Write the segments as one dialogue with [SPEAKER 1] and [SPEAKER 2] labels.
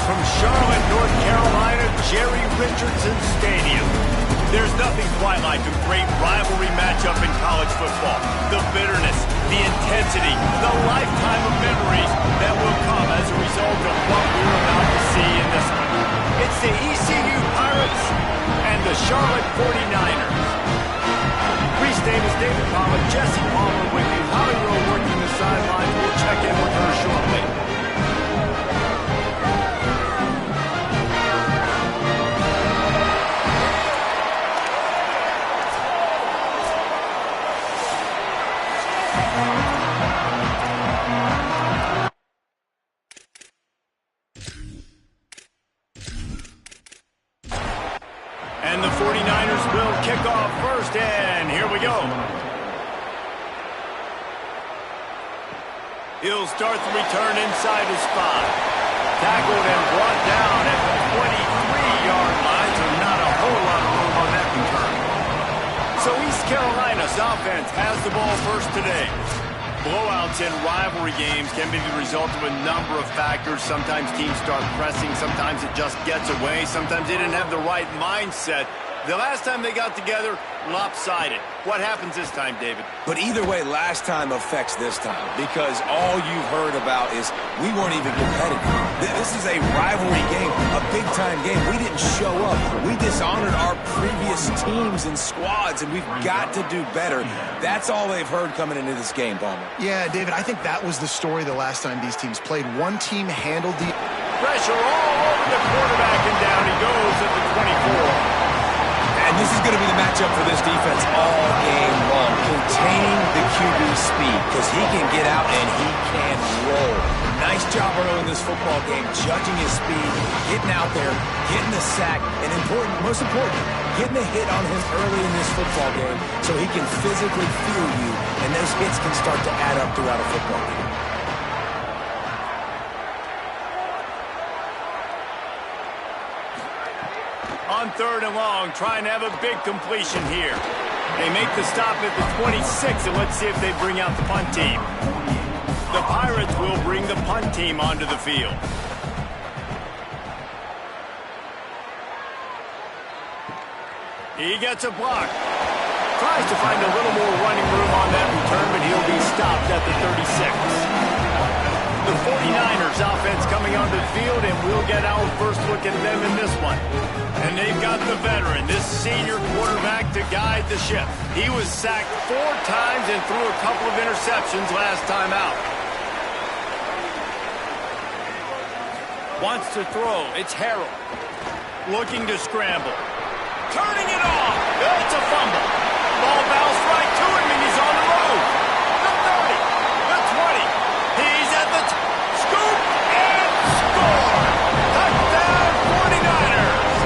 [SPEAKER 1] From Charlotte, North Carolina, Jerry Richardson Stadium. There's nothing quite like a great rivalry matchup in college football. The bitterness, the intensity, the lifetime of memories that will come as a result of what we're about to see in this one. It's the ECU Pirates and the Charlotte 49ers. Reese Davis, David Palmer, Jesse Palmer with you. Holly Rowe working the sidelines. We'll check in with her shortly. And the 49ers will kick off first, and here we go. He'll start the return inside his spot. Tackled and brought down at the 23-yard line, so not a whole lot of room on that return. So East Carolina's offense has the ball first today. Blowouts in rivalry games can be the result of a number of factors. Sometimes teams start pressing. Sometimes it just gets away. Sometimes they didn't have the right mindset. The last time they got together, lopsided. What happens this time, David?
[SPEAKER 2] But either way, last time affects this time because all you've heard about is we weren't even competitive. This is a rivalry game, a big-time game. We didn't show up. We dishonored our previous teams and squads, and we've got to do better. That's all they've heard coming into this game, Palmer.
[SPEAKER 3] Yeah, David, I think that was the story the last time these teams played. One team handled the
[SPEAKER 1] pressure all over the quarterback, and down he goes at the 24.
[SPEAKER 2] And this is going to be the matchup for this defense all game long. Containing the QB speed because he can get out and he can roll. Nice job early in this football game, judging his speed, getting out there, getting the sack, and most important, getting a hit on him early in this football game so he can physically feel you, and those hits can start to add up throughout a football game.
[SPEAKER 1] On third and long, trying to have a big completion here. They make the stop at the 26, and let's see if they bring out the punt team. The Pirates will bring the punt team onto the field. He gets a block. Tries to find a little more running room on that return, but he'll be stopped at the 36. The 49ers offense coming onto the field, and we'll get our first look at them in this one. And they've got the veteran, this senior quarterback, to guide the ship. He was sacked 4 times and threw a couple of interceptions last time out. Wants to throw. It's Harrell. Looking to scramble. Turning it off. It's a fumble. Ball bounced right to him, and he's on the road. The 30. The 20. He's at the scoop and score. Touchdown 49ers.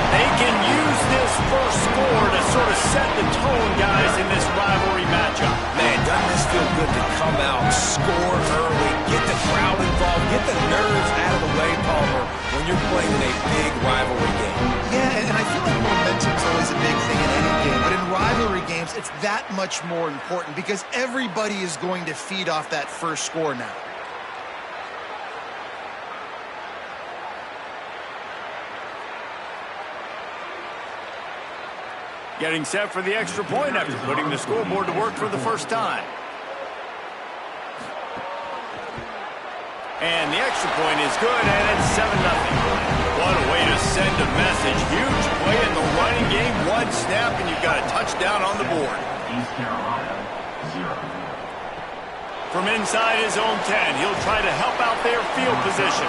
[SPEAKER 1] They can use this first score to sort of set the tone, guys, in this rivalry matchup.
[SPEAKER 2] Man, doesn't this feel good to come out, score early, get the crowd involved, get the nerves out of the way, Palmer, when you're playing in a big rivalry game.
[SPEAKER 3] Yeah, and I feel like momentum is always a big thing in any game, but in rivalry games, it's that much more important because everybody is going to feed off that first score now.
[SPEAKER 1] Getting set for the extra point after putting the scoreboard to work for the first time. And the extra point is good, and it's 7-0. What a way to send a message. Huge play in the running game. 1 snap, and you've got a touchdown on the board.
[SPEAKER 4] East Carolina, 0.
[SPEAKER 1] From inside his own 10, he'll try to help out their field position.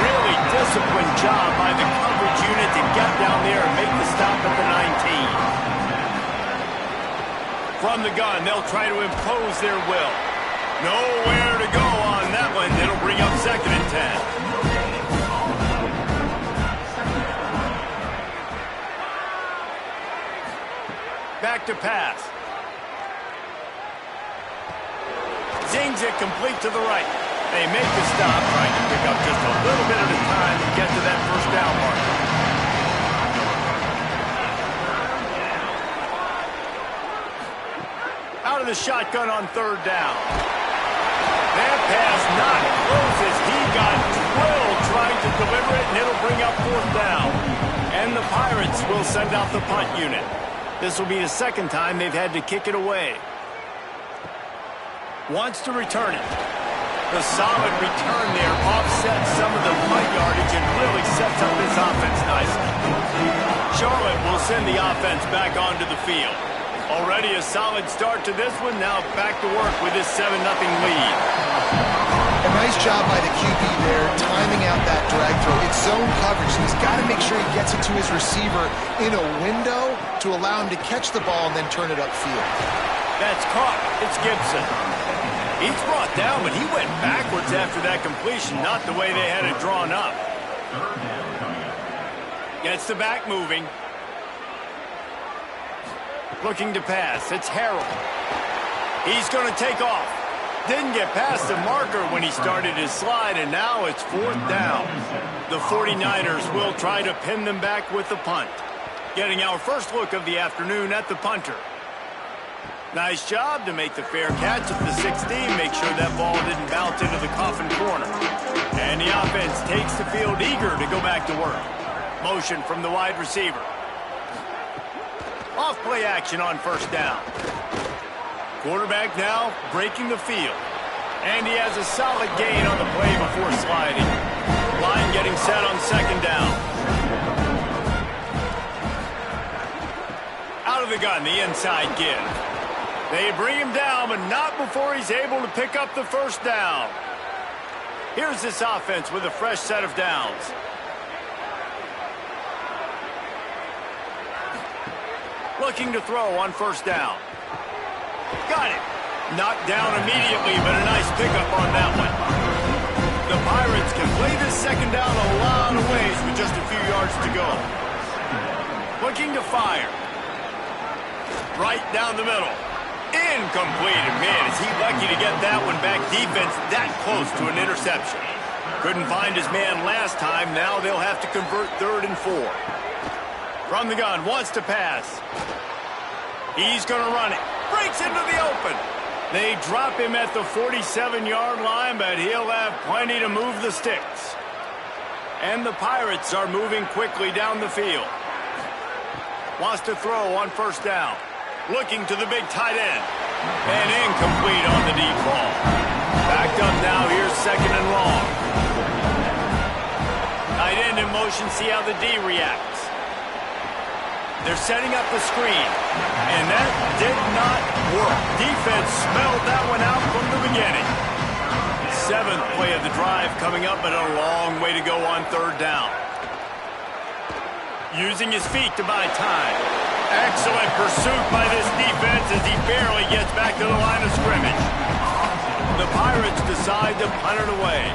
[SPEAKER 1] Really disciplined job by the coverage unit to get down there and make the stop at the 19. From the gun, they'll try to impose their will. Nowhere to go on that one. It'll bring up 2nd and 10. Back to pass. Zings it complete to the right. They make the stop, trying to pick up just a little bit at a time to get to that first down marker. Out of the shotgun on 3rd down. That pass not close as he got drilled and it'll bring up fourth down. And the Pirates will send out the punt unit. This will be the second time they've had to kick it away. Wants to return it. The solid return there offsets some of the punt yardage and really sets up this offense nicely. Charlotte will send the offense back onto the field. Already a solid start to this one. Now back to work with this 7-0 lead.
[SPEAKER 3] A nice job by the QB there, timing out that drag throw. It's zone coverage, so he's got to make sure he gets it to his receiver in a window to allow him to catch the ball and then turn it upfield.
[SPEAKER 1] That's caught. It's Gibson. He's brought down, but he went backwards after that completion, not the way they had it drawn up. Gets the back moving. Looking to pass. It's Harrell. He's going to take off. Didn't get past the marker when he started his slide, and now it's fourth down. The 49ers will try to pin them back with the punt. Getting our first look of the afternoon at the punter. Nice job to make the fair catch at the 16, make sure that ball didn't bounce into the coffin corner. And the offense takes the field eager to go back to work. Motion from the wide receiver. Off play action on first down. Quarterback now breaking the field. And he has a solid gain on the play before sliding. Line getting set on second down. Out of the gun, the inside give. They bring him down, but not before he's able to pick up the first down. Here's this offense with a fresh set of downs. Looking to throw on first down. Got it. Knocked down immediately, but a nice pickup on that one. The Pirates can play this second down a lot of ways with just a few yards to go. Looking to fire. Right down the middle. Incomplete. And man, is he lucky to get that one back. Defense that close to an interception. Couldn't find his man last time. Now they'll have to convert 3rd and 4. From the gun, wants to pass. He's going to run it. Breaks into the open. They drop him at the 47-yard line, but he'll have plenty to move the sticks. And the Pirates are moving quickly down the field. Wants to throw on first down. Looking to the big tight end. And incomplete on the deep ball. Backed up now. Here's second and long. Tight end in motion. See how the D reacts. They're setting up the screen. And that did not work. Defense smelled that one out from the beginning. 7th play of the drive coming up, but a long way to go on third down. Using his feet to buy time. Excellent pursuit by this defense as he barely gets back to the line of scrimmage. The Pirates decide to punt it away.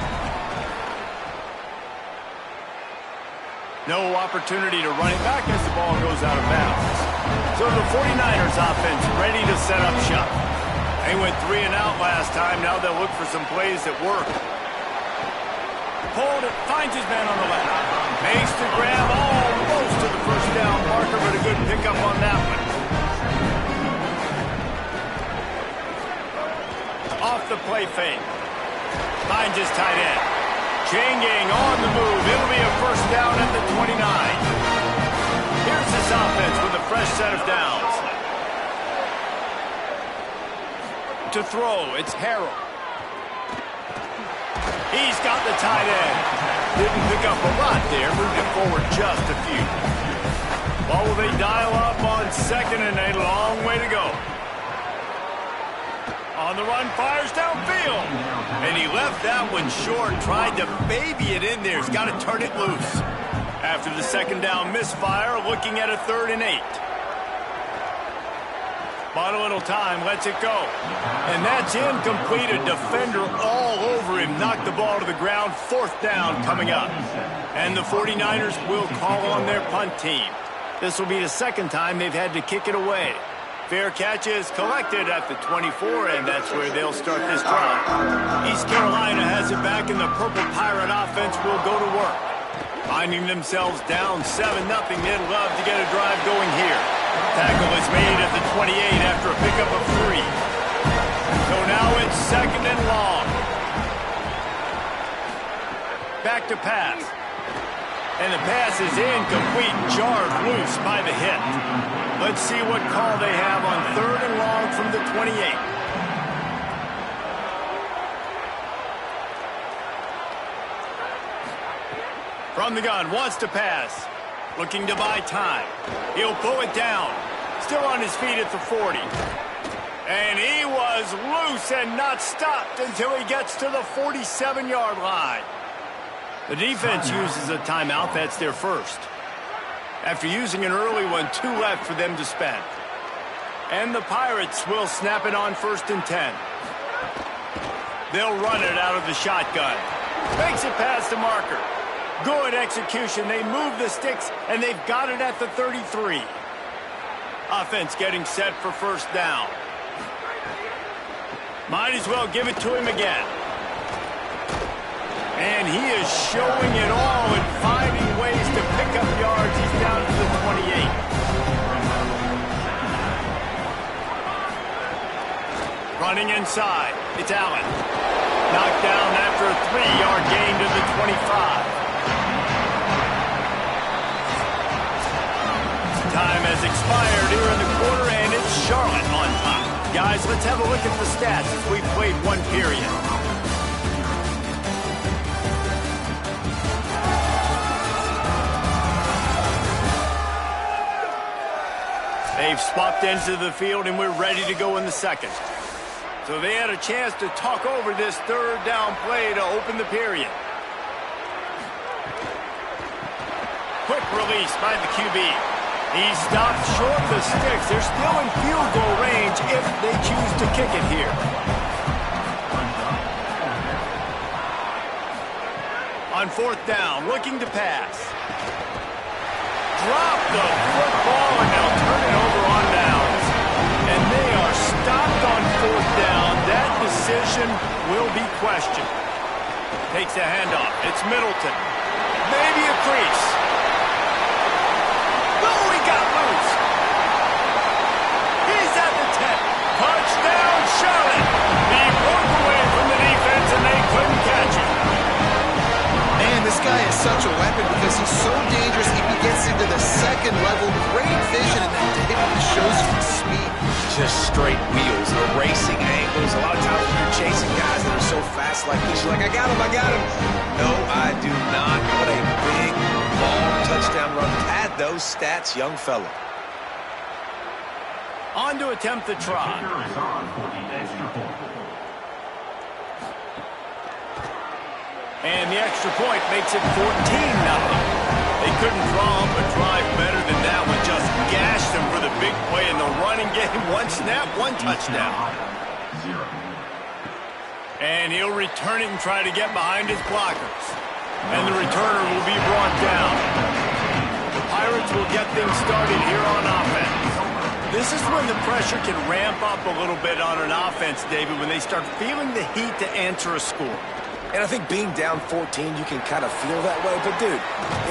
[SPEAKER 1] No opportunity to run it back as the ball goes out of bounds. So the 49ers offense ready to set up shop. They went 3 and out last time. Now they'll look for some plays that work. Pulled it, finds his man on the left. Makes the grab almost to the first down marker, but a good pickup on that one. Off the play fake. Finds his tight end. Chain gang on the move. It'll be a first down at the 29. Here's this offense with a fresh set of downs. To throw, it's Harrell. He's got the tight end. Didn't pick up a lot there. Moved it forward just a few. What will they dial up on second and a long way to go? On the run, fires downfield. And he left that one short. Tried to baby it in there. He's got to turn it loose. After the second down misfire, looking at a 3rd and 8. Bought a little time, lets it go. And that's incomplete. A defender all over him. Knocked the ball to the ground. 4th down coming up. And the 49ers will call on their punt team. This will be the second time they've had to kick it away. Fair catch is collected at the 24, and that's where they'll start this drive. East Carolina has it back, and the Purple Pirate offense will go to work. Finding themselves down 7-0, they'd love to get a drive going here. Tackle is made at the 28 after a pickup of 3. So now it's second and long. Back to pass. And the pass is incomplete, jarred loose by the hit. Let's see what call they have on 3rd and long from the 28. From the gun, wants to pass. Looking to buy time. He'll pull it down. Still on his feet at the 40. And he was loose and not stopped until he gets to the 47-yard line. The defense uses a timeout. That's their first. After using an early one, 2 left for them to spend. And the Pirates will snap it on 1st and 10. They'll run it out of the shotgun. Makes it past the marker. Good execution. They move the sticks, and they've got it at the 33. Offense getting set for 1st down. Might as well give it to him again. And he is showing it all and finding ways to pick up yards. He's down to the 28. Running inside. It's Allen. Knocked down after a 3-yard gain to the 25. Time has expired here in the quarter, and it's Charlotte on top. Guys, let's have a look at the stats as we've played 1 period. They've swapped ends of the field, and we're ready to go in the 2nd. So they had a chance to talk over this 3rd down play to open the period. Quick release by the QB. He stopped short the sticks. They're still in field goal range if they choose to kick it here. On 4th down, looking to pass. Drop the football, and they'll turn it over on downs. And they are stopped on 4th down. That decision will be questioned. Takes the handoff. It's Middleton. Maybe a crease. Oh, he got loose. He's at the 10. Touchdown, Charlotte. He broke away from the defense, and they couldn't catch him.
[SPEAKER 3] Man, this guy is such a weapon because he's so dangerous. If he gets into the 2nd level, great vision, and then typically shows you speed.
[SPEAKER 2] Just straight wheels, erasing angles. A lot of times when you're chasing guys that are so fast like this, you're like, I got him, I got him. No, I do not. What a big, long touchdown run. Had those stats, young fella.
[SPEAKER 1] On to attempt the try.
[SPEAKER 4] Kicker is on for the extra point.
[SPEAKER 1] And the extra point makes it 14-0. They couldn't draw up a drive better than that one. Just gashed them for the big play in the running game. 1 snap, 1 touchdown. And he'll return it and try to get behind his blockers. And the returner will be brought down. The Pirates will get things started here on offense. This is when the pressure can ramp up a little bit on an offense, David, when they start feeling the heat to answer a score.
[SPEAKER 2] And I think being down 14, you can kind of feel that way. But, dude,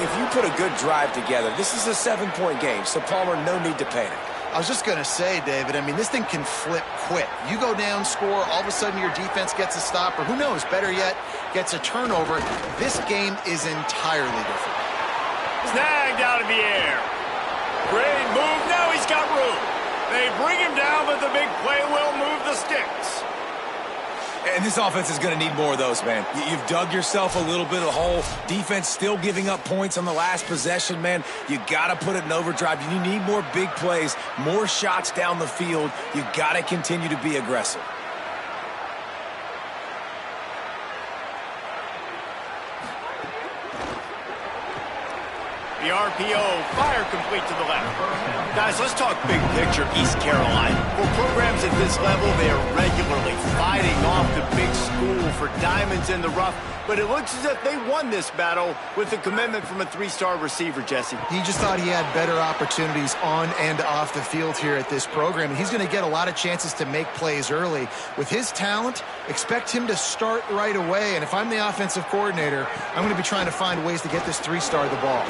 [SPEAKER 2] if you put a good drive together, this is a 7-point game. So, Palmer, no need to panic.
[SPEAKER 3] I was just going to say, David, I mean, this thing can flip quick. You go down, score, all of a sudden your defense gets a stop, or who knows, better yet, gets a turnover. This game is entirely different.
[SPEAKER 1] Snagged out of the air. Great move. Now he's got room. They bring him down, but the big play will move the sticks.
[SPEAKER 2] And this offense is going to need more of those, man. You've dug yourself a little bit of a hole. Defense still giving up points on the last possession, man. You got to put it in overdrive. You need more big plays, more shots down the field. You got to continue to be aggressive.
[SPEAKER 1] The RPO, fire complete to the left. Guys, let's talk big picture East Carolina. For programs at this level, they are regularly fighting off the big school for diamonds in the rough. But it looks as if they won this battle with the commitment from a 3-star receiver, Jesse.
[SPEAKER 3] He just thought he had better opportunities on and off the field here at this program. And he's going to get a lot of chances to make plays early. With his talent, expect him to start right away. And if I'm the offensive coordinator, I'm going to be trying to find ways to get this 3-star the ball.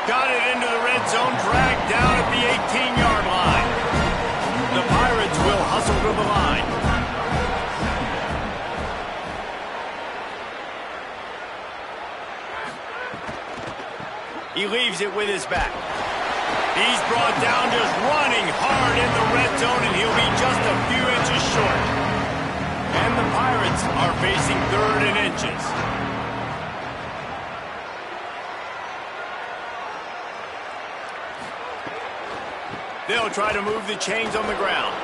[SPEAKER 1] Got it into the red zone, dragged down at the 18-yard line. The Pirates will hustle to the line. He leaves it with his back. He's brought down just running hard in the red zone, and he'll be just a few inches short. And the Pirates are facing 3rd and inches. They'll try to move the chains on the ground.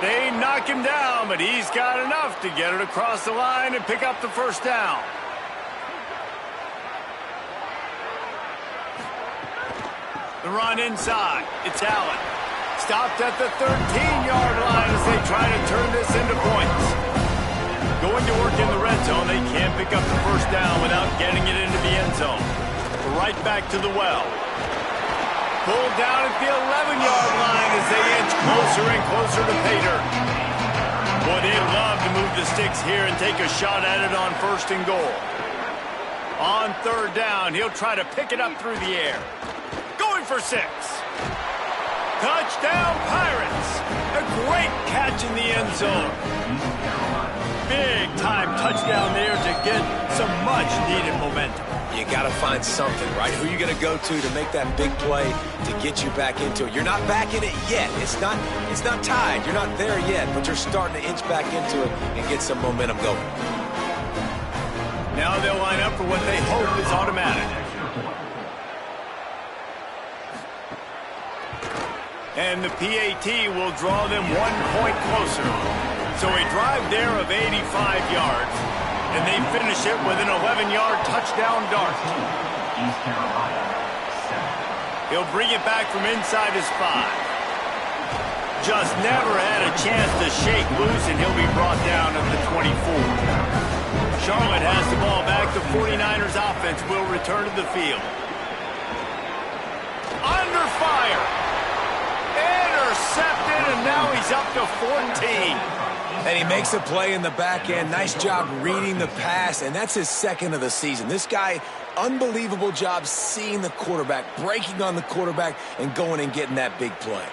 [SPEAKER 1] They knock him down, but he's got enough to get it across the line and pick up the first down. The run inside. It's Allen. Stopped at the 13-yard line as they try to turn this into points. Going to work in the red zone, they can't pick up the first down without getting it into the end zone. Right back to the well. Pulled down at the 11-yard line as they inch closer and closer to pay dirt. Boy, they'd love to move the sticks here and take a shot at it on 1st and goal. On 3rd down, he'll try to pick it up through the air. Going for 6. Touchdown, Pirates! A great catch in the end zone. Big-time touchdown there to get some much-needed momentum.
[SPEAKER 2] You got to find something, right? Who are you going to go to make that big play to get you back into it? You're not back in it yet. It's not tied. You're not there yet, but you're starting to inch back into it and get some momentum going.
[SPEAKER 1] Now they'll line up for what they hope is automatic. And the PAT will draw them 1 point closer. So a drive there of 85 yards. And they finish it with an 11-yard touchdown dart. He'll bring it back from inside his 5. Just never had a chance to shake loose, and he'll be brought down at the 24. Charlotte has the ball back. The 49ers offense will return to the field. Under fire. Intercepted, and now he's up to 14.
[SPEAKER 2] And he makes a play in the back end. Nice job reading the pass, and that's his 2nd of the season. This guy, unbelievable job seeing the quarterback, breaking on the quarterback, and going and getting that big play.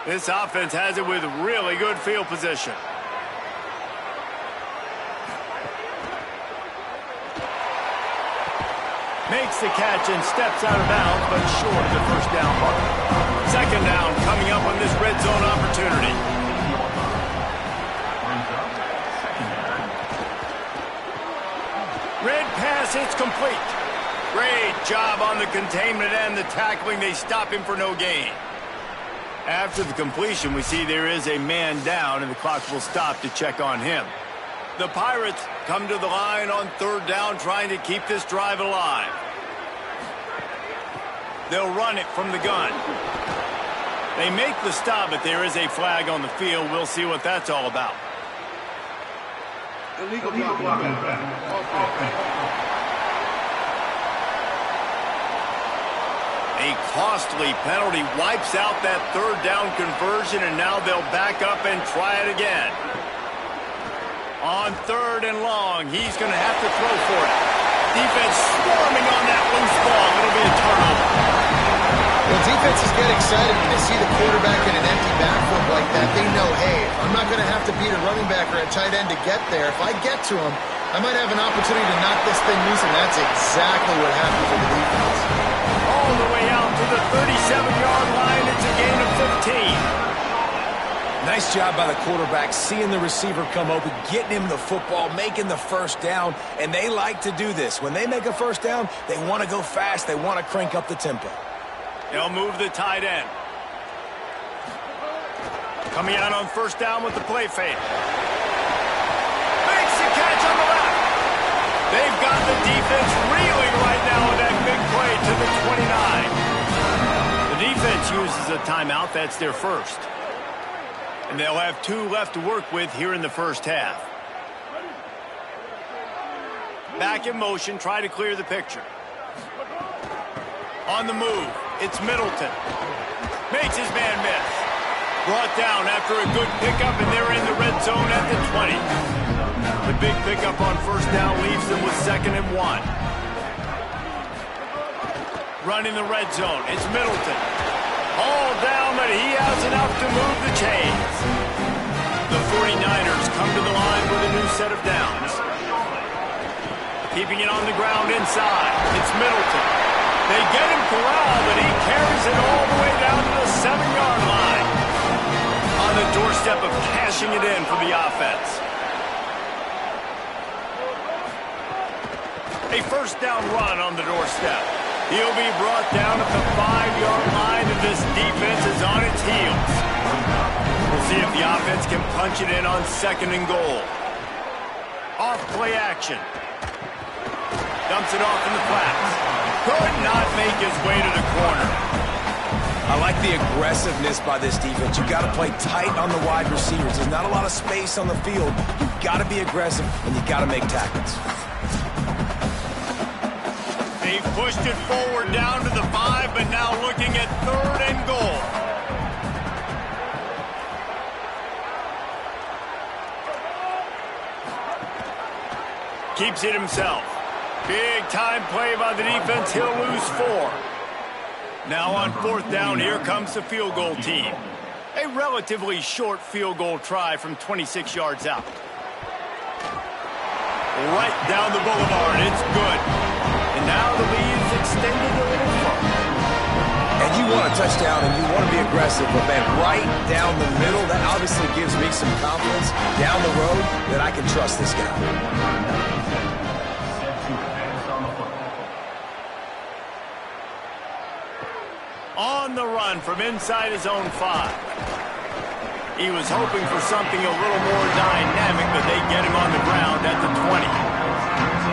[SPEAKER 1] This offense has it with really good field position. Makes the catch and steps out of bounds, but short of the first down mark. 2nd down coming up on this red zone opportunity. Red pass, it's complete. Great job on the containment and the tackling. They stop him for no gain. After the completion, we see there is a man down, and the clock will stop to check on him. The Pirates come to the line on 3rd down, trying to keep this drive alive. They'll run it from the gun. They make the stop, but there is a flag on the field. We'll see what that's all about.
[SPEAKER 4] Illegal block.
[SPEAKER 1] A costly penalty wipes out that 3rd down conversion, and now they'll back up and try it again. On 3rd and long, he's going to have to throw for it. Defense swarming on that loose ball. It'll be a turnover.
[SPEAKER 3] Well, defenses get excited when they see the quarterback in an empty backfield like that. They know, hey, I'm not going to have to beat a running back or a tight end to get there. If I get to him, I might have an opportunity to knock this thing loose, and that's exactly what happened for the defense.
[SPEAKER 1] All the way out to the 37-yard line. It's a gain of 15.
[SPEAKER 2] Nice job by the quarterback, seeing the receiver come open, getting him the football, making the first down, and they like to do this. When they make a first down, they want to go fast. They want to crank up the tempo.
[SPEAKER 1] They'll move the tight end. Coming out on 1st down with the play fake. Makes the catch on the left. They've got the defense reeling right now with that big play to the 29. The defense uses a timeout. That's their first. And they'll have 2 left to work with here in the first half. Back in motion, try to clear the picture. On the move, it's Middleton. Makes his man miss. Brought down after a good pickup, and they're in the red zone at the 20. The big pickup on 1st down leaves them with 2nd and 1. Running the red zone. It's Middleton. All down, but he has enough to move the chains. The 49ers come to the line with a new set of downs. Keeping it on the ground inside. It's Middleton. They get him corralled, but he carries it all the way down to the 7-yard line. On the doorstep of cashing it in for the offense. A first down run on the doorstep. He'll be brought down at the 5-yard line, and this defense is on its heels. We'll see if the offense can punch it in on 2nd and goal. Off play action. Dumps it off in the flats. Could not make his way to the corner.
[SPEAKER 2] I like the aggressiveness by this defense. You've got to play tight on the wide receivers. There's not a lot of space on the field. You've got to be aggressive, and you've got to make tackles.
[SPEAKER 1] They've pushed it forward down to the 5, but now looking at 3rd and goal. Keeps it himself. Big time play by the defense. He'll lose 4. Now on 4th down, here comes the field goal team. A relatively short field goal try from 26 yards out. Right down the boulevard. It's good. And now the lead is extended a little further.
[SPEAKER 2] And you want a touchdown and you want to be aggressive, but man, right down the middle, that obviously gives me some confidence down the road that I can trust this guy.
[SPEAKER 1] On the run from inside his own 5. He was hoping for something a little more dynamic, but they get him on the ground at the 20.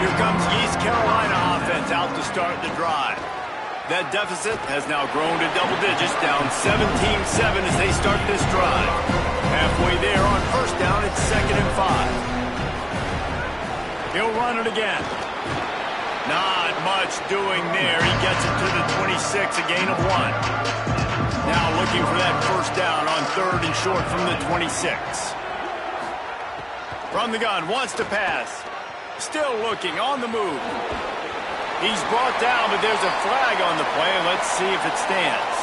[SPEAKER 1] Here comes East Carolina offense out to start the drive. That deficit has now grown to double digits, down 17-7 as they start this drive. Halfway there on 1st down, it's 2nd and 5. He'll run it again. Not much doing there. He gets it to the 26, a gain of 1. Now looking for that 1st down on 3rd and short from the 26. From the gun, wants to pass. Still looking, on the move. He's brought down, but there's a flag on the play. Let's see if it stands.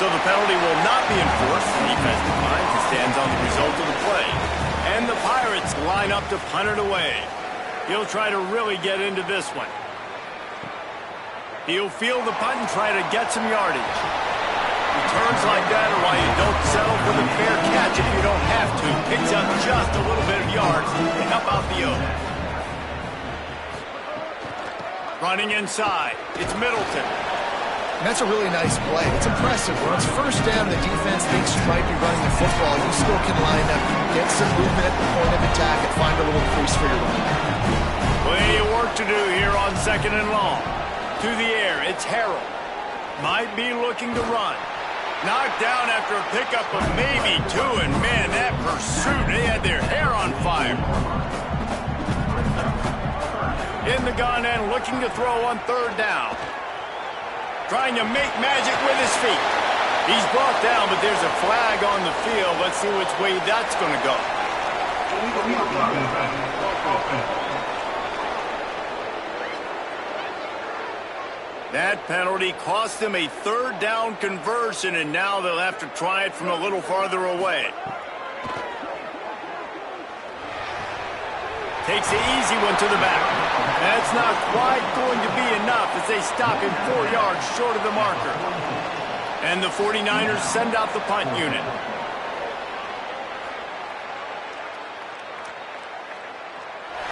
[SPEAKER 1] So the penalty will not be enforced. The defense declines and stands on the result of the play. And the Pirates line up to punt it away. He'll try to really get into this one. He'll field the punt and try to get some yardage. Returns like that are why you don't settle for the fair catch if you don't have to. Picks up just a little bit of yards to help out the O. Running inside. It's Middleton.
[SPEAKER 3] And that's a really nice play. It's impressive. When it's 1st down, the defense thinks you might be running the football. You still can line up, get some movement at the point of attack, and find a little crease for your run.
[SPEAKER 1] Plenty of work to do here on 2nd and long. To the air, it's Harrell. Might be looking to run. Knocked down after a pickup of maybe 2, and man, that pursuit, they had their hair on fire. In the gun and looking to throw on 3rd down. Trying to make magic with his feet. He's brought down, but there's a flag on the field. Let's see which way that's going to go. That penalty cost them a 3rd down conversion, and now they'll have to try it from a little farther away. Takes the easy one to the back. That's not quite going to be enough as they stop him 4 yards short of the marker. And the 49ers send out the punt unit.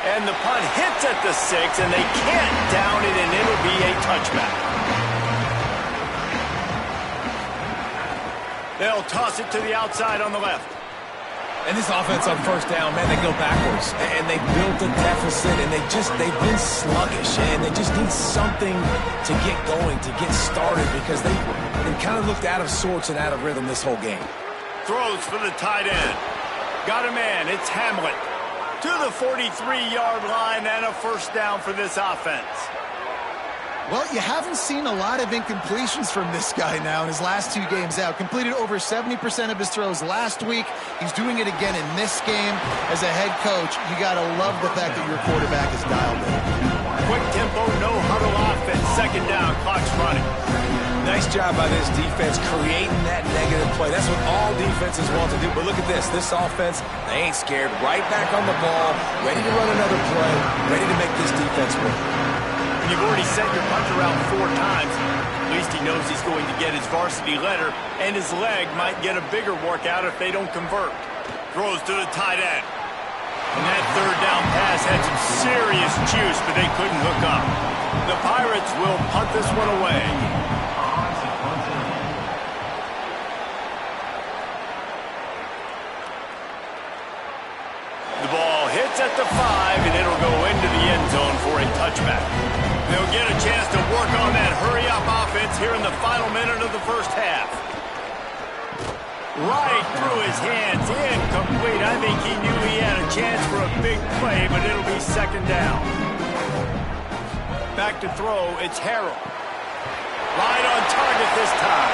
[SPEAKER 1] And the punt hits at the 6, and they can't down it, and it'll be a touchback. They'll toss it to the outside on the left.
[SPEAKER 2] And this offense on 1st down, man, they go backwards. And they built a deficit, and they've been sluggish. And they just need something to get going, to get started, because they kind of looked out of sorts and out of rhythm this whole game.
[SPEAKER 1] Throws for the tight end. Got a man, it's Hamlet. To the 43-yard line and a 1st down for this offense.
[SPEAKER 3] Well, you haven't seen a lot of incompletions from this guy now in his last 2 games out. Completed over 70% of his throws last week. He's doing it again in this game. As a head coach, you got to love the fact that your quarterback is dialed in.
[SPEAKER 1] Quick tempo, no huddle offense. Second down, clock's running.
[SPEAKER 2] Nice job by this defense creating that negative play. That's what all defenses want to do. But look at this. This offense, they ain't scared. Right back on the ball, ready to run another play, ready to make this defense work.
[SPEAKER 1] You've already sent your punter out 4 times. At least he knows he's going to get his varsity letter, and his leg might get a bigger workout if they don't convert. Throws to the tight end. And that third down pass had some serious juice, but they couldn't hook up. The Pirates will punt this one away. The ball hits at the 5, and it'll go into the end zone for a touchback. They'll get a chance to work on that hurry-up offense here in the final minute of the first half. Right through his hands, incomplete. I think he knew he had a chance for a big play, but it'll be second down. Back to throw, it's Harrell. Right on target this time.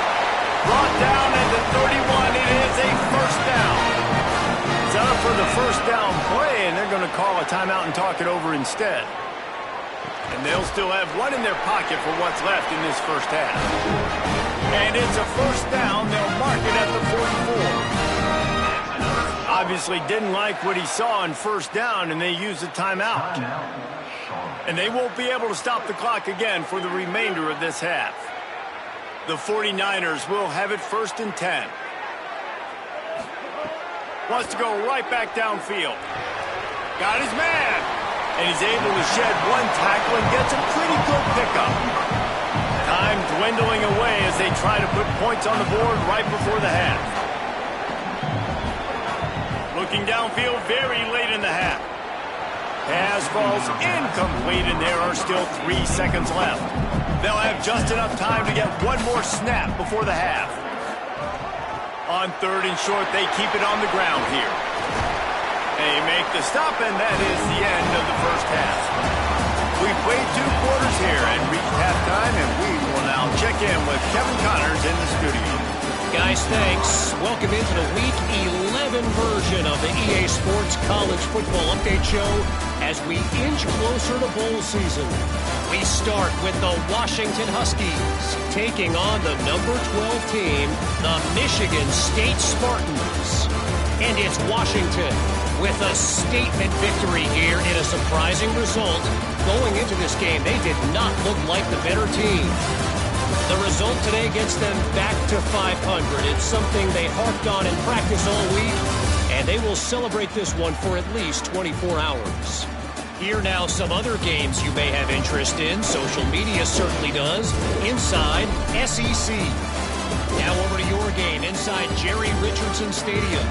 [SPEAKER 1] Brought down at the 31, it is a first down. It's up for the first down play, and they're going to call a timeout and talk it over instead. And they'll still have one in their pocket for what's left in this first half. And it's a first down. They'll mark it at the 44. Obviously didn't like what he saw on first down, and they used a timeout. And they won't be able to stop the clock again for the remainder of this half. The 49ers will have it 1st and 10. Wants to go right back downfield. Got his man. And he's able to shed one tackle and gets a pretty good pickup. Time dwindling away as they try to put points on the board right before the half. Looking downfield very late in the half. Pass falls incomplete, and there are still 3 seconds left. They'll have just enough time to get one more snap before the half. On 3rd and short, they keep it on the ground here. They make the stop, and that is the end of the first half. We've played 2 quarters here and reached halftime, and we will now check in with Kevin Connors in the studio.
[SPEAKER 5] Guys, thanks. Welcome into the Week 11 version of the EA Sports College Football Update Show as we inch closer to bowl season. We start with the Washington Huskies taking on the number 12 team, the Michigan State Spartans. And it's Washington with a statement victory here in a surprising result. Going into this game, they did not look like the better team. The result today gets them back to 500. It's something they harped on in practice all week, and they will celebrate this one for at least 24 hours. Here now some other games you may have interest in. Social media certainly does. Inside SEC. Now over to your game inside Jerry Richardson Stadium.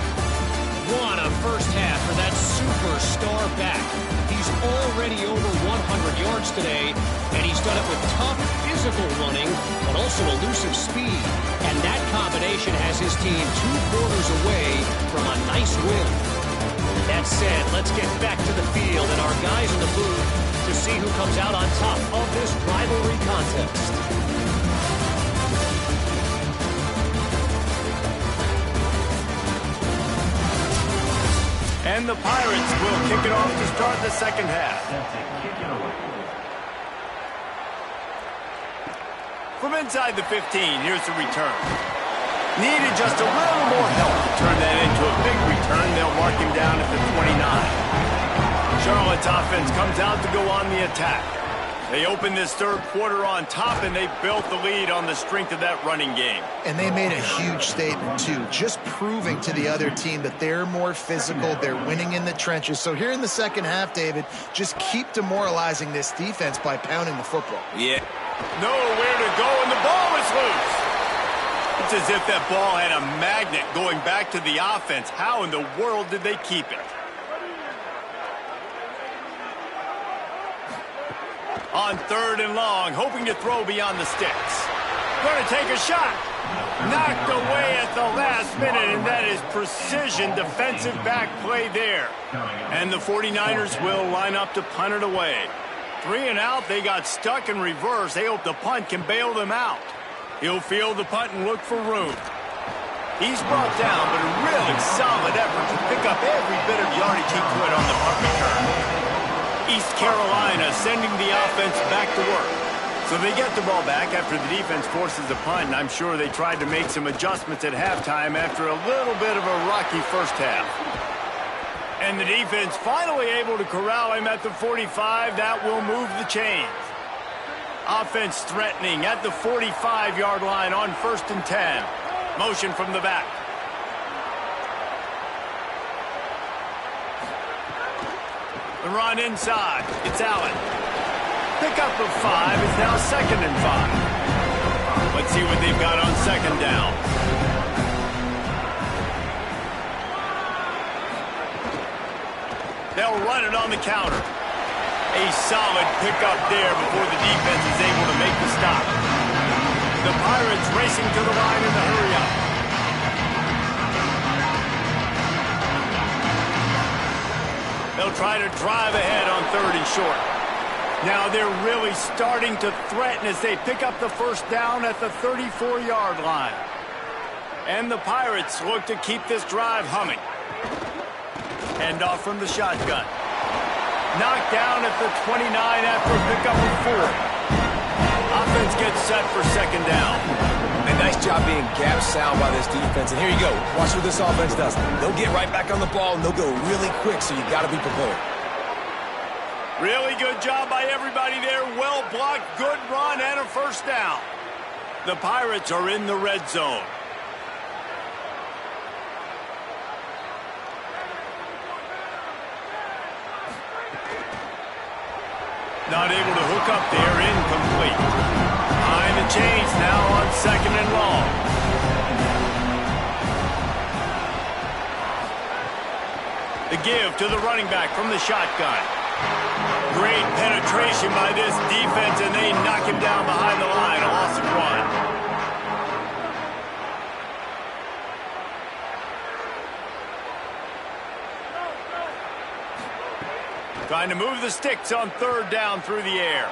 [SPEAKER 5] What a first half for that superstar back. He's already over 100 yards today, and he's done it with tough physical running, but also elusive speed. And that combination has his team 2 quarters away from a nice win. That said, let's get back to the field and our guys in the booth to see who comes out on top of this rivalry contest.
[SPEAKER 1] And the Pirates will kick it off to start the second half. From inside the 15, here's the return. Needed just a little more help to turn that into a big return. They'll mark him down at the 29. Charlotte's offense comes out to go on the attack. They opened this third quarter on top, and they built the lead on the strength of that running game.
[SPEAKER 3] And they made a huge statement, too, just proving to the other team that they're more physical, they're winning in the trenches. So here in the second half, David, just keep demoralizing this defense by pounding the football.
[SPEAKER 1] Yeah. Nowhere to go, and the ball is loose. It's as if that ball had a magnet going back to the offense. How in the world did they keep it? On 3rd and long, hoping to throw beyond the sticks. Going to take a shot. Knocked away at the last minute, and that is precision defensive back play there. And the 49ers will line up to punt it away. 3 and out, they got stuck in reverse. They hope the punt can bail them out. He'll field the punt and look for room. He's brought down, but a really solid effort to pick up every bit of yardage he could on the punt return. East Carolina sending the offense back to work. So they get the ball back after the defense forces a punt, and I'm sure they tried to make some adjustments at halftime after a little bit of a rocky first half. And the defense finally able to corral him at the 45. That will move the chains. Offense threatening at the 45-yard line on 1st and 10. Motion from the back. The run inside. It's Allen. Pickup of 5 is now 2nd and 5. Let's see what they've got on 2nd down. They'll run it on the counter. A solid pickup there before the defense is able to make the stop. The Pirates racing to the line in the hurry-up. They'll try to drive ahead on 3rd and short. Now they're really starting to threaten as they pick up the 1st down at the 34-yard line. And the Pirates look to keep this drive humming. Hand off from the shotgun. Knocked down at the 29 after a pickup of 4. Offense gets set for 2nd down.
[SPEAKER 2] A nice job being gap sound by this defense. And here you go. Watch what this offense does. They'll get right back on the ball, and they'll go really quick, so you got to be prepared.
[SPEAKER 1] Really good job by everybody there. Well blocked, good run, and a 1st down. The Pirates are in the red zone. Not able to hook up there, incomplete. Behind the chains now on 2nd and long. The give to the running back from the shotgun. Great penetration by this defense, and they knock him down behind the line. A loss of 1. Trying to move the sticks on 3rd down through the air.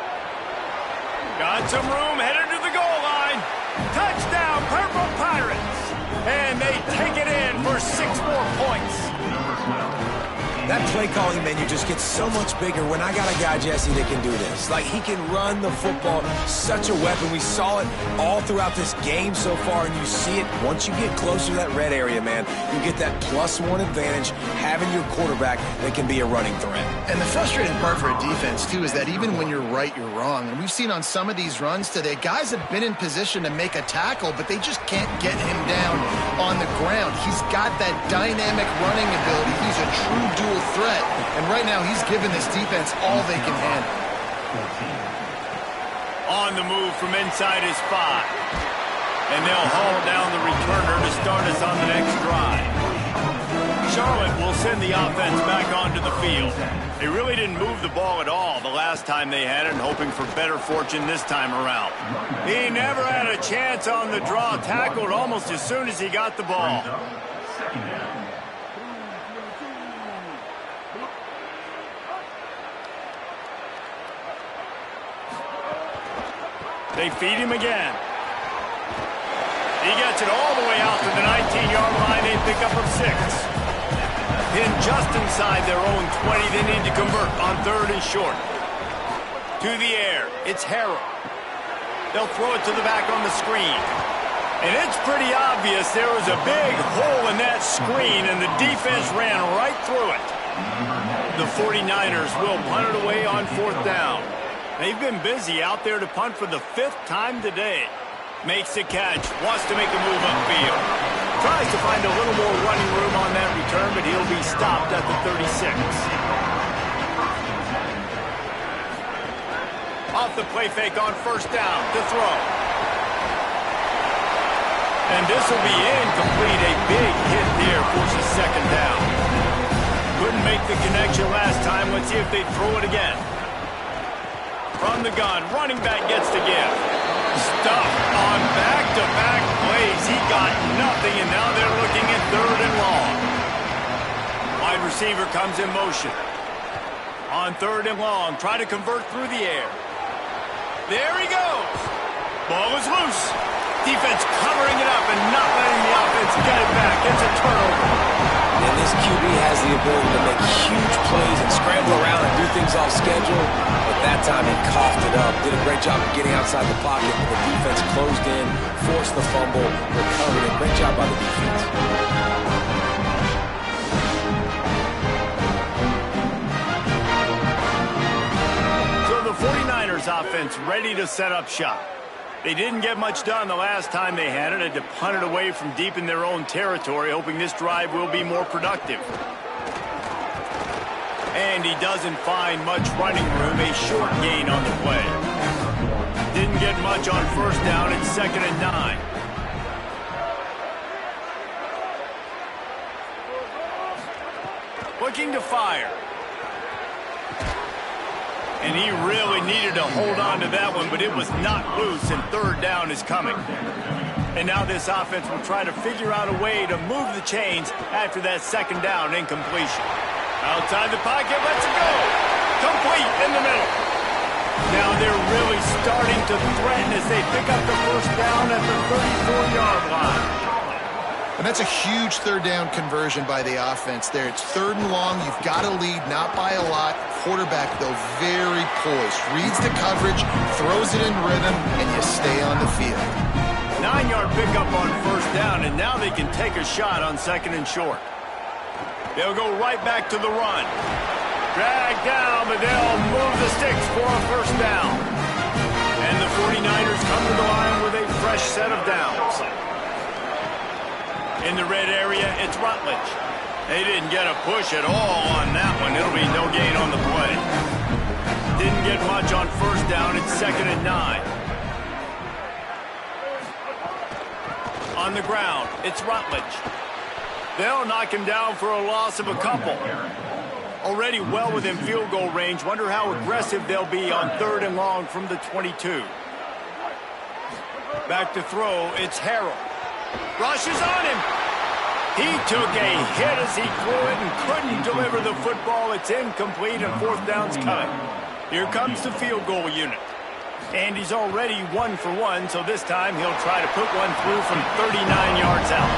[SPEAKER 1] Got some room, headed to the goal line. Touchdown, Purple Pirates. And they take it in for 6 more points.
[SPEAKER 2] That play calling menu just gets so much bigger when I got a guy, Jesse, that can do this. Like, he can run the football, such a weapon. We saw it all throughout this game so far, and you see it once you get closer to that red area, man. You get that +1 advantage having your quarterback that can be a running threat.
[SPEAKER 3] And the frustrating part for a defense, too, is that even when you're right, you're wrong. And we've seen on some of these runs today, guys have been in position to make a tackle, but they just can't get him down on the ground. He's got that dynamic running ability. He's a true dual threat, and right now he's given this defense all they can handle.
[SPEAKER 1] On the move from inside his 5. And they'll haul down the returner to start us on the next drive. Charlotte will send the offense back onto the field. They really didn't move the ball at all the last time they had it, and hoping for better fortune this time around. He never had a chance on the draw, tackled almost as soon as he got the ball. They feed him again. He gets it all the way out to the 19-yard line. They pick up of 6. Pinned just inside their own 20. They need to convert on 3rd and short. To the air. It's Harrell. They'll throw it to the back on the screen. And it's pretty obvious there was a big hole in that screen, and the defense ran right through it. The 49ers will punt it away on 4th down. They've been busy out there to punt for the 5th time today. Makes the catch, wants to make a move upfield. Tries to find a little more running room on that return, but he'll be stopped at the 36. Off the play fake on 1st down to throw. And this will be incomplete. A big hit there forces 2nd down. Couldn't make the connection last time. Let's see if they throw it again. From the gun, running back gets the give. Stuffed on back-to-back plays. He got nothing, and now they're looking at 3rd and long. Wide receiver comes in motion. On 3rd and long, try to convert through the air. There he goes. Ball is loose. Defense covering it up and not letting the offense get it back. It's a turnover.
[SPEAKER 2] And this QB has the ability to make huge plays and scramble around and do things off schedule. But that time he coughed it up. Did a great job of getting outside the pocket. The defense closed in, forced the fumble, recovered it. Great job by the defense.
[SPEAKER 1] So the 49ers offense ready to set up shop. They didn't get much done the last time they had it. Had to punt it away from deep in their own territory, hoping this drive will be more productive. And he doesn't find much running room. A short gain on the play. Didn't get much on 1st down. It's 2nd and 9. Looking to fire. And he really needed to hold on to that one, but it was not loose, and 3rd down is coming. And now this offense will try to figure out a way to move the chains after that 2nd down incompletion. Outside the pocket, lets it go. Complete in the middle. Now they're really starting to threaten as they pick up the 1st down at the 34-yard line.
[SPEAKER 3] And that's a huge 3rd down conversion by the offense there. It's 3rd and long. You've got to lead, not by a lot. Quarterback, though, very poised. Reads the coverage, throws it in rhythm, and you stay on the field.
[SPEAKER 1] 9-yard pickup on 1st down, and now they can take a shot on 2nd and short. They'll go right back to the run. Drag down, but they'll move the sticks for a 1st down. And the 49ers come to the line with a fresh set of downs. In the red area, it's Rutledge. They didn't get a push at all on that one. It'll be no gain on the play. Didn't get much on 1st down. It's 2nd and 9. On the ground, it's Rutledge. They'll knock him down for a loss of a couple. Already well within field goal range. Wonder how aggressive they'll be on 3rd and long from the 22. Back to throw, it's Harrell. Rushes on him. He took a hit as he threw it and couldn't deliver the football. It's incomplete and 4th down's coming. Here comes the field goal unit. And he's already 1 for 1, so this time he'll try to put one through from 39 yards out.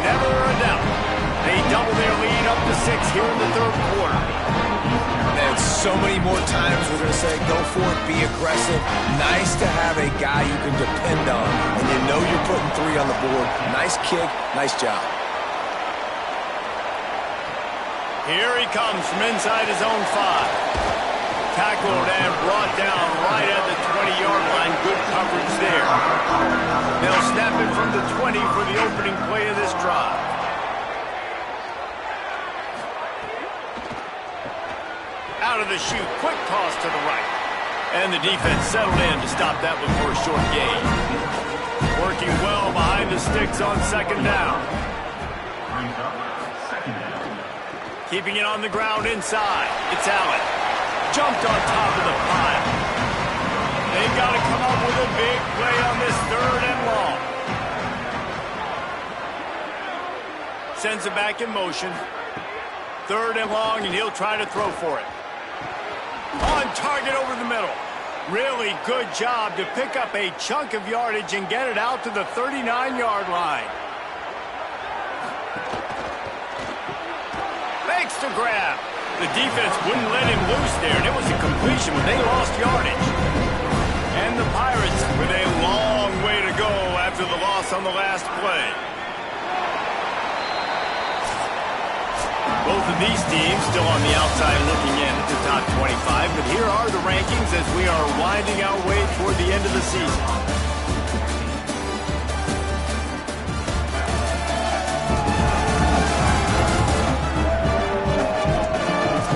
[SPEAKER 1] Never a doubt. They double their lead up to 6 here in the 3rd quarter.
[SPEAKER 2] And so many more times we're going to say, go for it, be aggressive. Nice to have a guy you can depend on, and you know you're putting 3 on the board. Nice kick, nice job.
[SPEAKER 1] Here he comes from inside his own 5. Tackled and brought down right at the 20-yard line. Good coverage there. They'll snap it from the 20 for the opening play of this drive. Out of the chute, quick toss to the right. And the defense settled in to stop that one for a short gain. Working well behind the sticks on 2nd down. Keeping it on the ground inside. It's Allen. Jumped on top of the pile. They've got to come up with a big play on this 3rd and long. Sends it back in motion. 3rd and long, and he'll try to throw for it. On target over the middle. Really good job to pick up a chunk of yardage and get it out to the 39-yard line. Makes the grab. The defense wouldn't let him loose there, and it was a completion, but they lost yardage. And the Pirates with a long way to go after the loss on the last play. Both of these teams still on the outside looking in at the top 25, but here are the rankings as we are winding our way toward the end of the season.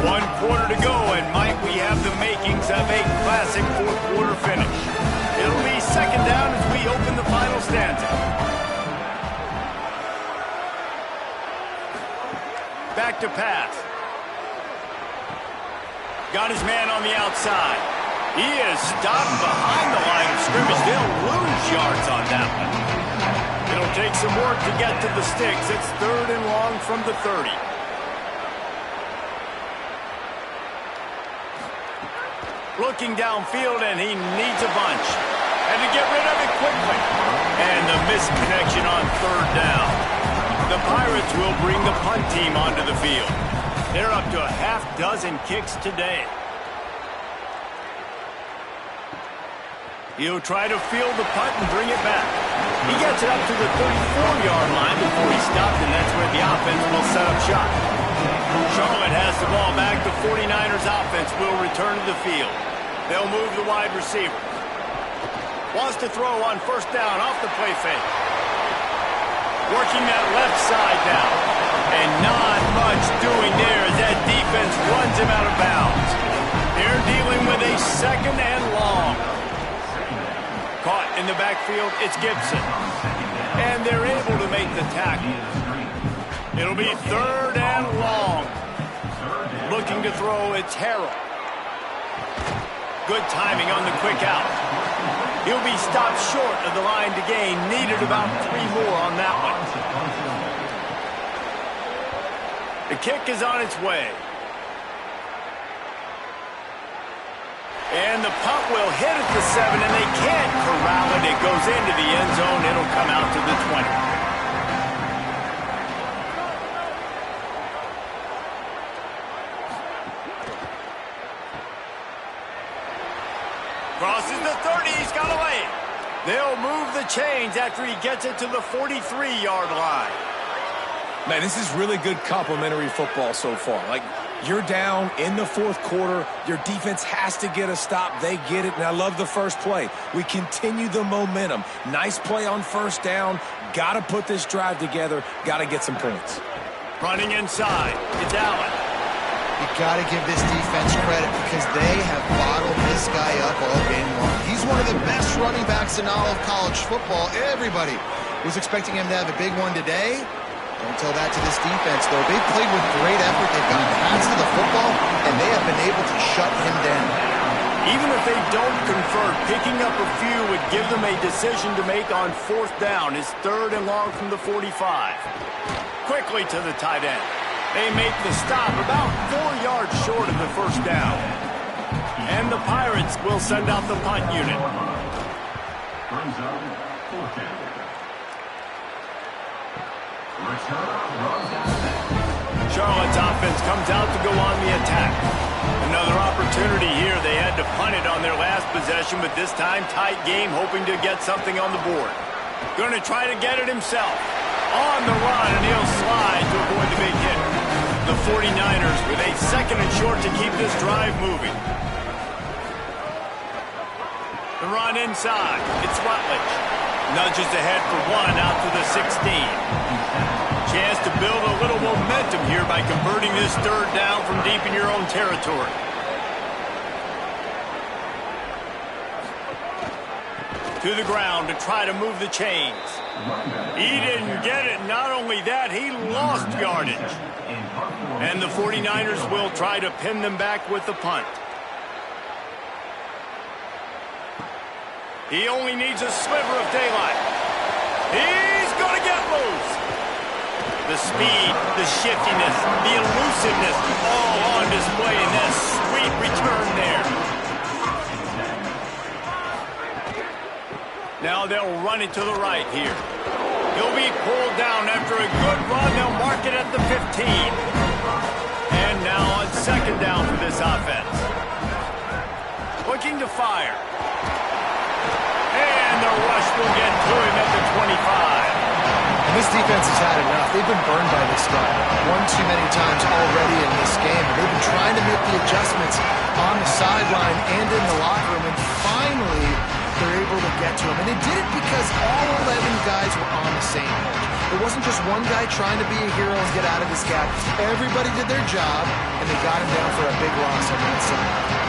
[SPEAKER 1] One quarter to go, and might we have the makings of a classic 4th quarter finish. It'll be 2nd down as we open the final stanza. Back to pass. Got his man on the outside. He is stopped behind the line of scrimmage. They'll lose yards on that one. It'll take some work to get to the sticks. It's 3rd and long from the 30. Looking downfield, and he needs a bunch. And to get rid of it quickly. And the misconnection on third down. The Pirates will bring the punt team onto the field. They're up to a half dozen kicks today. He'll try to field the punt and bring it back. He gets it up to the 34-yard line before he stopped, and that's where the offense will set up shop. Charlotte has the ball back. The 49ers offense will return to the field. They'll move the wide receiver. Wants to throw on first down off the play fake. Working that left side now. And not much doing there as that defense runs him out of bounds. They're dealing with a second and long. Caught in the backfield, it's Gibson. And they're able to make the tackle. It'll be third and long. Looking to throw, it's Harrell. Good timing on the quick out. He'll be stopped short of the line to gain. Needed about 3 more on that one. The kick is on its way. And the punt will hit at the 7, and they can't corral it. It goes into the end zone. It'll come out to the 20. Crosses the 30. He's got away. They'll move the chains after he gets it to the 43-yard line.
[SPEAKER 2] Man, this is really good complimentary football so far. Like, you're down in the fourth quarter. Your defense has to get a stop. They get it, and I love the first play. We continue the momentum. Nice play on first down. Got to put this drive together. Got to get some points.
[SPEAKER 1] Running inside. It's Allen.
[SPEAKER 3] You got to give this defense credit because they have bottled this guy up all game long. He's one of the best running backs in all of college football. Everybody was expecting him to have a big one today. Don't tell that to this defense, though. They've played with great effort. They've gotten hands to the football, and they have been able to shut him down.
[SPEAKER 1] Even if they don't convert, picking up a few would give them a decision to make on fourth down. It's third and long from the 45. Quickly to the tight end. They make the stop about 4 yards short of the first down. And the Pirates will send out the punt unit.
[SPEAKER 4] Brings up fourth down.
[SPEAKER 1] Charlotte's offense comes out to go on the attack. Another opportunity here. They had to punt it on their last possession, but this time tight game, hoping to get something on the board. Going to try to get it himself. On the run, and he'll slide to avoid the big hit. The 49ers with a second and short to keep this drive moving. The run inside. It's Rutledge. Nudges ahead for one out to the 16. Chance to build a little momentum here by converting this third down from deep in your own territory. To the ground to try to move the chains. He didn't get it. Not only that, he lost yardage. And the 49ers will try to pin them back with the punt. He only needs a sliver of daylight. He's going to get loose. The speed, the shiftiness, the elusiveness, all on display in that sweet return there. Now they'll run it to the right here. He'll be pulled down after a good run. They'll mark it at the 15. And now on second down for this offense. Looking to fire. And the rush will get to him at the 25.
[SPEAKER 3] And this defense has had enough. They've been burned by this guy one too many times already in this game. They've been trying to make the adjustments on the sideline and in the locker room, and finally they're able to get to him. And they did it because all 11 guys were on the same page. It wasn't just one guy trying to be a hero and get out of his gap. Everybody did their job, and they got him down for a big loss on that side.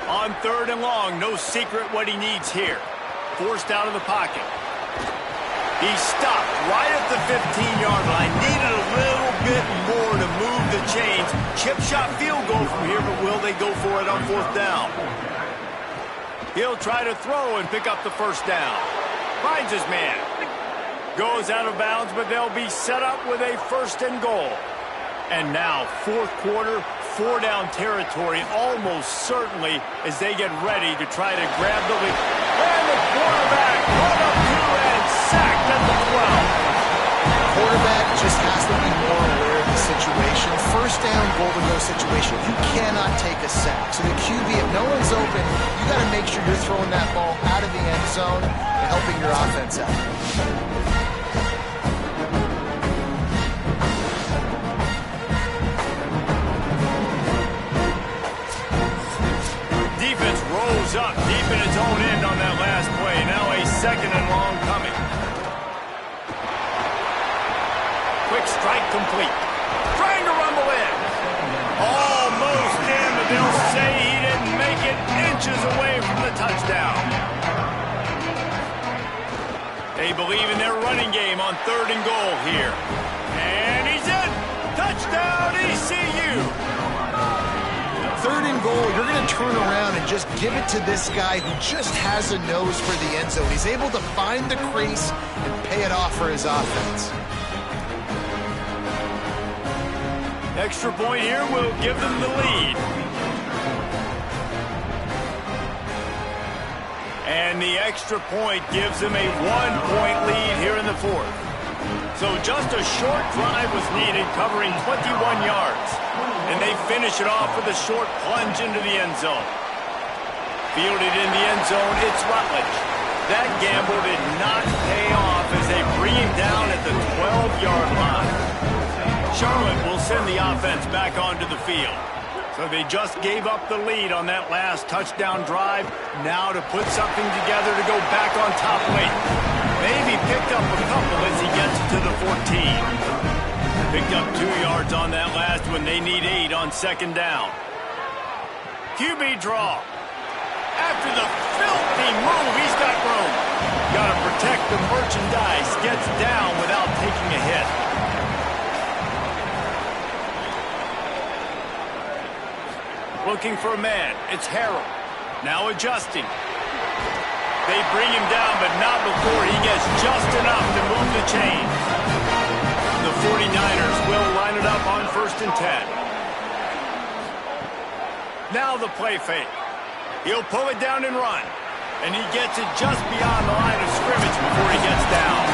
[SPEAKER 1] On third and long, no secret what he needs here. Forced out of the pocket. He stopped right at the 15-yard line. Needed a little bit more to move the chains. Chip shot field goal from here, but will they go for it on fourth down? He'll try to throw and pick up the first down. Finds his man. Goes out of bounds, but they'll be set up with a 1st and goal. And now, 4th quarter, 4-down territory almost certainly as they get ready to try to grab the lead. And the quarterback run up to and sacked at the 12.
[SPEAKER 3] Quarterback just has to be more aware of the situation. 1st down, goal to go situation. You cannot take a sack. So the QB, if no one's open, you got to make sure you're throwing that ball out of the end zone and helping your offense out.
[SPEAKER 1] Defense rolls up deep in its own end on that last play. Now a 2nd and long coming. Quick strike complete. Trying to rumble in. Almost in, but they'll say he didn't make it, inches away from the touchdown. They believe in their running game on 3rd and goal here. And he's in. Touchdown, ECU.
[SPEAKER 3] 3rd and goal, you're going to turn around and just give it to this guy who just has a nose for the end zone. He's able to find the crease and pay it off for his offense.
[SPEAKER 1] Extra point here will give them the lead. And the extra point gives them a 1-point lead here in the 4th. So just a short drive was needed, covering 21 yards. And they finish it off with a short plunge into the end zone. Fielded in the end zone, it's Rutledge. That gamble did not pay off as they bring him down at the 12-yard line. Charlotte will send the offense back onto the field. So they just gave up the lead on that last touchdown drive. Now to put something together to go back on top late. Maybe picked up a couple as he gets to the 14. Picked up 2 yards on that last one. They need 8 on 2nd down. QB draw. After the filthy move, he's got room. Got to protect the merchandise. Gets down without taking a hit. Looking for a man. It's Harrell. Now adjusting. They bring him down, but not before he gets just enough to move the chains. The 49ers will line it up on 1st and 10. Now the play fake. He'll pull it down and run. And he gets it just beyond the line of scrimmage before he gets down.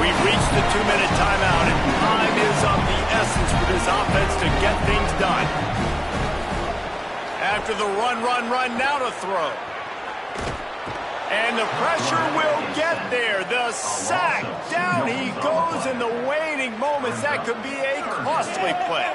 [SPEAKER 1] We've reached the 2-minute timeout, and time is of the essence for this offense to get things done. After the run, now to throw. And the pressure will get there. The sack. Down he goes in the waiting moments. That could be a costly play.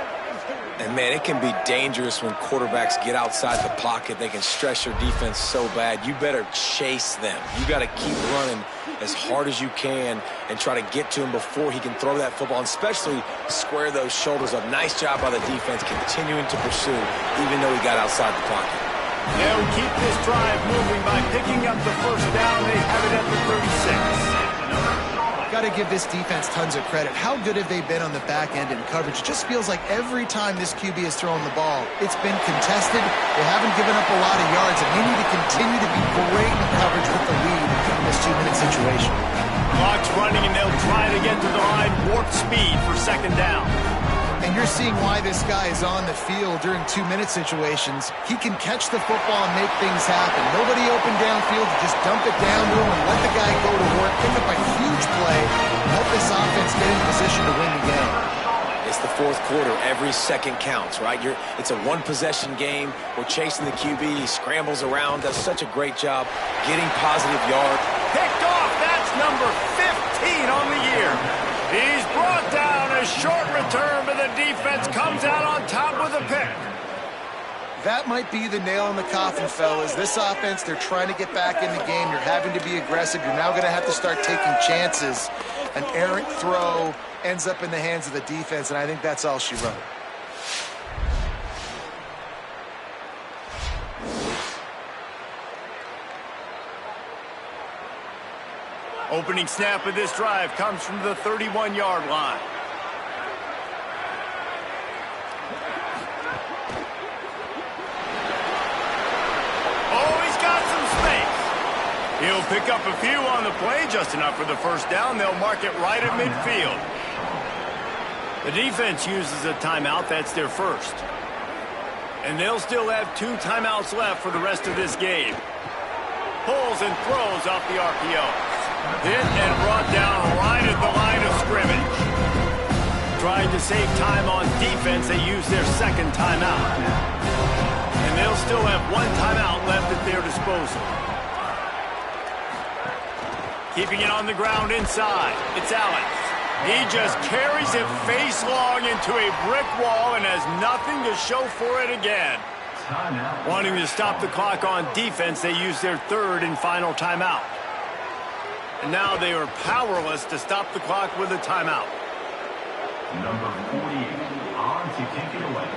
[SPEAKER 2] And, man, it can be dangerous when quarterbacks get outside the pocket. They can stress your defense so bad. You better chase them. You got to keep running as hard as you can and try to get to him before he can throw that football, and especially square those shoulders up. Nice job by the defense continuing to pursue, even though he got outside the pocket.
[SPEAKER 1] They'll keep this drive moving by picking up the 1st down. They have it at the 36.
[SPEAKER 3] Got to give this defense tons of credit. How good have they been on the back end in coverage? It just feels like every time this QB is throwing the ball, it's been contested. They haven't given up a lot of yards, and they need to continue to be great in coverage with the lead in this 2-minute situation.
[SPEAKER 1] Clock's running, and they'll try to get to the line. Warp speed for 2nd down.
[SPEAKER 3] And you're seeing why this guy is on the field during 2-minute situations. He can catch the football and make things happen. Nobody open downfield. You just dump it down to him and let the guy go to work, pick up a huge play, and help this offense get in position to win the game.
[SPEAKER 2] It's the 4th quarter. Every second counts, right? It's a one-possession game. We're chasing the QB. He scrambles around, does such a great job getting positive yards.
[SPEAKER 1] Picked off. That's number 15 on the year. He's brought down. A short return, but the defense comes out on top with a pick.
[SPEAKER 3] That might be the nail in the coffin, fellas. This offense, they're trying to get back in the game. You're having to be aggressive. You're now going to have to start taking chances. An errant throw ends up in the hands of the defense, and I think that's all she wrote.
[SPEAKER 1] Opening snap of this drive comes from the 31-yard line. Oh, he's got some space. He'll pick up a few on the play, just enough for the first down. They'll mark it right at midfield. The defense uses a timeout. That's their first. And they'll still have 2 timeouts left for the rest of this game. Pulls and throws off the RPO. Hit and brought down right at the line of scrimmage. Trying to save time on defense, they use their second timeout. And they'll still have 1 timeout left at their disposal. Keeping it on the ground inside. It's Allen. He just carries it face long into a brick wall and has nothing to show for it again. Wanting to stop the clock on defense, they use their third and final timeout. And now they are powerless to stop the clock with a timeout.
[SPEAKER 4] Number 48 on to kick it away.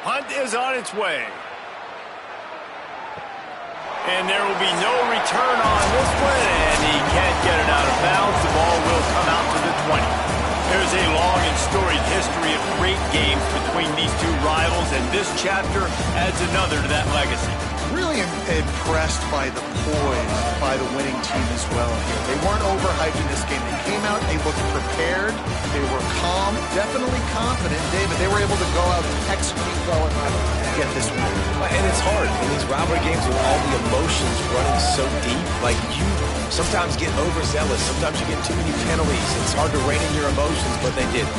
[SPEAKER 1] Punt is on its way. And there will be no return on this one, and he can't get it out of bounds. The ball will come out to the 20. There's a long and storied history of great games between these two rivals, and this chapter adds another to that legacy.
[SPEAKER 3] Really impressed by the poise by the winning team as well here. They weren't overhyped in this game. They came out, they looked prepared, they were calm, definitely confident. David, they were able to go out and execute well and get this win.
[SPEAKER 2] And it's hard in these rivalry games with all the emotions running so deep. Like, you sometimes get overzealous. Sometimes you get too many penalties. It's hard to rein in your emotions, but they did.